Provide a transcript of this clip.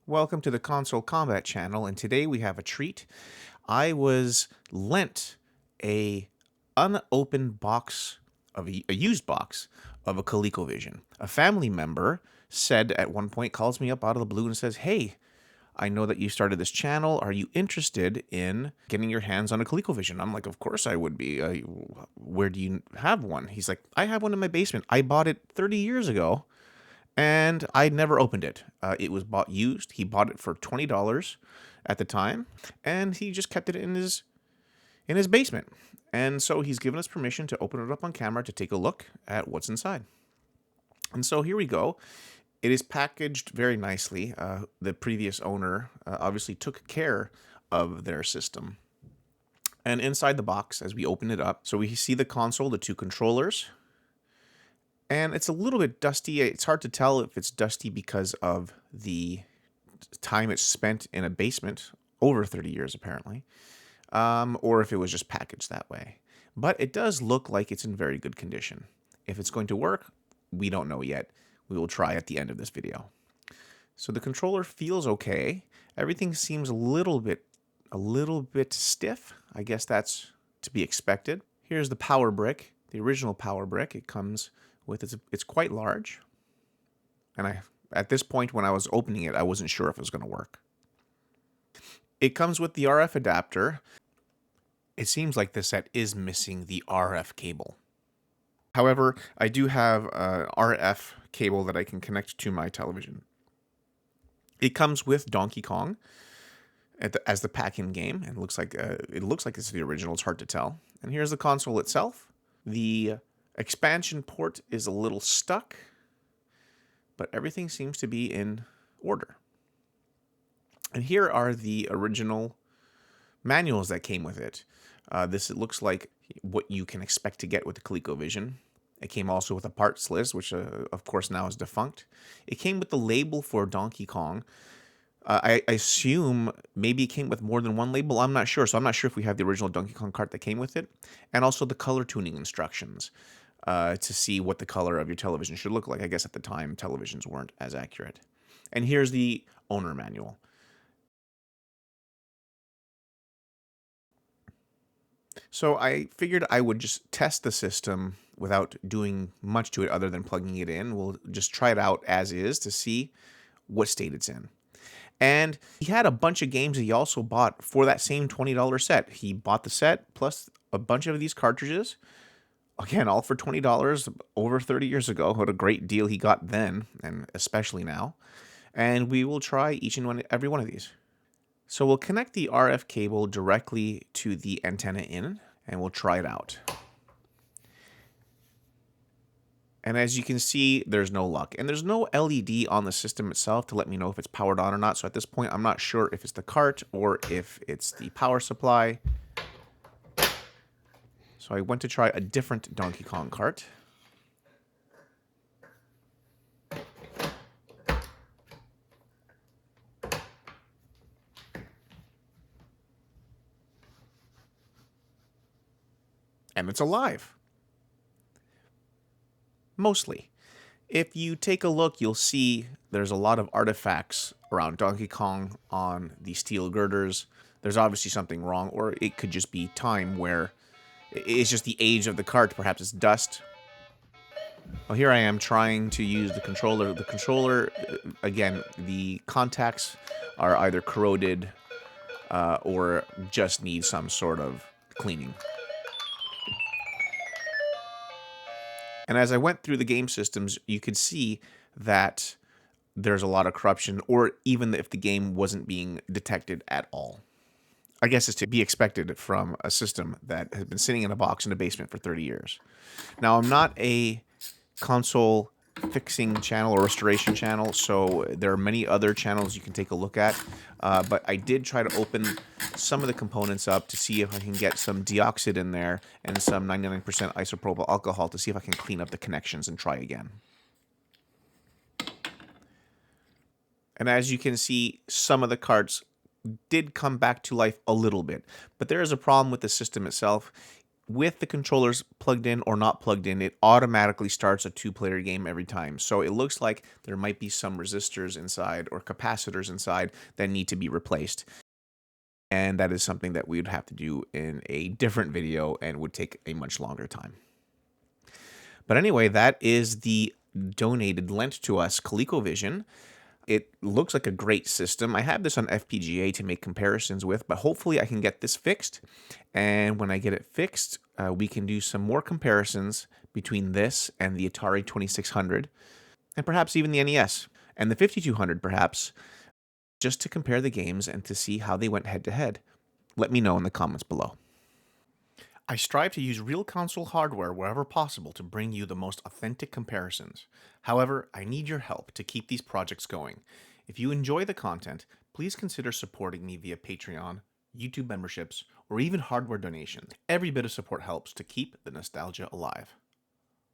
Welcome to the Console Combat channel, and today we have a treat. I was lent a unopened box of a used box of a ColecoVision. A family member said at one point, calls me up out of the blue and says, "Hey, I know that you started this channel. Are you interested in getting your hands on a ColecoVision?" I'm like, "Of course I would be. Where do you have one?" He's like, "I have one in my basement. I bought it 30 years ago. And I never opened it. It was bought used. He bought it for $20 at the time, and he just kept it in his basement. And so he's given us permission to open it up on camera to take a look at what's inside. And so here we go. It is packaged very nicely. The previous owner obviously took care of their system. And inside the box, as we open it up, so we see the console, the two controllers. And it's a little bit dusty. It's hard to tell if it's dusty because of the time it's spent in a basement, over 30 years apparently, or if it was just packaged that way. But it does look like it's in very good condition. If it's going to work, we don't know yet. We will try at the end of this video. So the controller feels okay. Everything seems a little bit stiff. I guess that's to be expected. Here's the power brick, the original power brick. It comes with it's quite large, and at this point when I was opening it, I wasn't sure if it was going to work. It comes with the RF adapter. It seems like the set is missing the RF cable. However, I do have a RF cable that I can connect to my television. It comes with Donkey Kong as the pack-in game, and it looks like it's the original. It's hard to tell. And here's the console itself. The expansion port is a little stuck, but everything seems to be in order. And here are the original manuals that came with it. It looks like what you can expect to get with the ColecoVision. It came also with a parts list, which of course now is defunct. It came with the label for Donkey Kong. I assume maybe it came with more than one label. I'm not sure. So I'm not sure if we have the original Donkey Kong cart that came with it. And also the color tuning instructions to see what the color of your television should look like. I guess at the time, televisions weren't as accurate. And here's the owner manual. So I figured I would just test the system without doing much to it other than plugging it in. We'll just try it out as is to see what state it's in. And he had a bunch of games that he also bought for that same $20 set. He bought the set plus a bunch of these cartridges. Again, all for $20 over 30 years ago. What a great deal he got then, and especially now. And we will try each and every one of these. So we'll connect the RF cable directly to the antenna in, and we'll try it out. And as you can see, there's no luck. And there's no LED on the system itself to let me know if it's powered on or not. So at this point, I'm not sure if it's the cart or if it's the power supply. So I went to try a different Donkey Kong cart. And it's alive. Mostly. If you take a look, you'll see there's a lot of artifacts around Donkey Kong on the steel girders. There's obviously something wrong, or it could just be time where it's just the age of the cart. Perhaps it's dust. Well, here I am trying to use the controller. The controller, again, the contacts are either corroded or just need some sort of cleaning. And as I went through the game systems, you could see that there's a lot of corruption, or even if the game wasn't being detected at all. I guess it's to be expected from a system that has been sitting in a box in a basement for 30 years. Now, I'm not a console fixing channel or restoration channel, so there are many other channels you can take a look at. But I did try to open some of the components up to see if I can get some deoxide in there and some 99% isopropyl alcohol to see if I can clean up the connections and try again. And as you can see, some of the carts did come back to life a little bit, but there is a problem with the system itself. with the controllers plugged in or not plugged in, it automatically starts a two-player game every time. So it looks like there might be some resistors inside or capacitors inside that need to be replaced. And that is something that we would have to do in a different video and would take a much longer time. But anyway, that is the donated, lent to us ColecoVision. It looks like a great system. I have this on FPGA to make comparisons with, but hopefully I can get this fixed. And when I get it fixed, we can do some more comparisons between this and the Atari 2600, and perhaps even the NES, and the 5200 perhaps, just to compare the games and to see how they went head to head. Let me know in the comments below. I strive to use real console hardware wherever possible to bring you the most authentic comparisons. However, I need your help to keep these projects going. If you enjoy the content, please consider supporting me via Patreon, YouTube memberships, or even hardware donations. Every bit of support helps to keep the nostalgia alive.